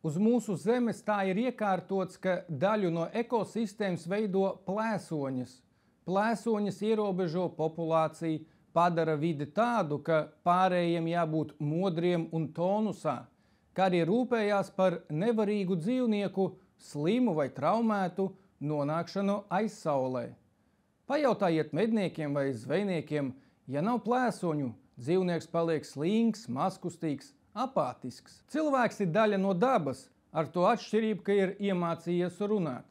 Uz mūsu zemes tā ir iekārtots, ka daļu no ekosistēmas veido plēsoņas. Plēsoņas ierobežo populāciju, padara vidi tādu, ka pārējiem jābūt modriem un tonusā, kā arī rūpējās par nevarīgu dzīvnieku, slimu vai traumētu nonākšanu aizsaulē. Pajautājiet medniekiem vai zvejniekiem, ja nav plēsoņu, dzīvnieks paliek slings, mazkustīgs, apātisks. Cilvēks ir daļa no dabas, ar to atšķirību, ka ir iemācījies runāt.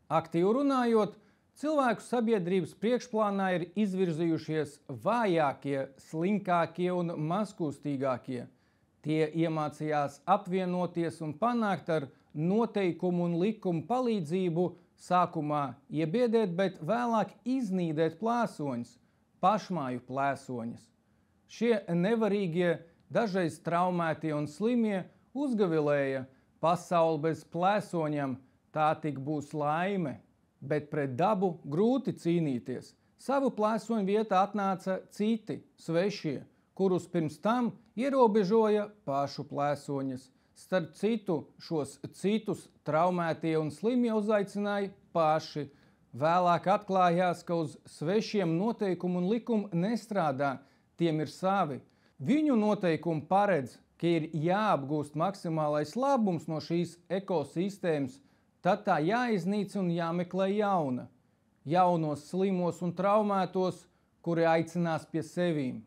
Aktīvi runājot, cilvēku sabiedrības priekšplānā ir izvirzījušies vājākie, slinkākie un mazkustīgākie. Tie iemācījās apvienoties un panākt ar noteikumu un likumu palīdzību sākumā iebiedēt, bet vēlāk iznīdēt plēsoņus, pašmāju plēsoņus. Šie nevarīgie, dažreiz traumētie un slimie uzgavilēja: pasauli bez plēsoņiem, tā tik būs laime, bet pret dabu grūti cīnīties. Savu plēsoņu vietā atnāca citi, svešie, kurus pirms tam ierobežoja pašu plēsoņus. Starp citu, šos citus traumētie un slimie uzaicināja paši. Vēlāk atklājās, ka uz svešiem noteikumu un likumu nestrādā, tiem ir savi. Viņu noteikumi paredz, ka ir jāapgūst maksimālais labums no šīs ekosistēmas, tad tā jāiznīc un jāmeklē jauna. Jaunos slimos un traumētos, kuri aicinās pie sevīm.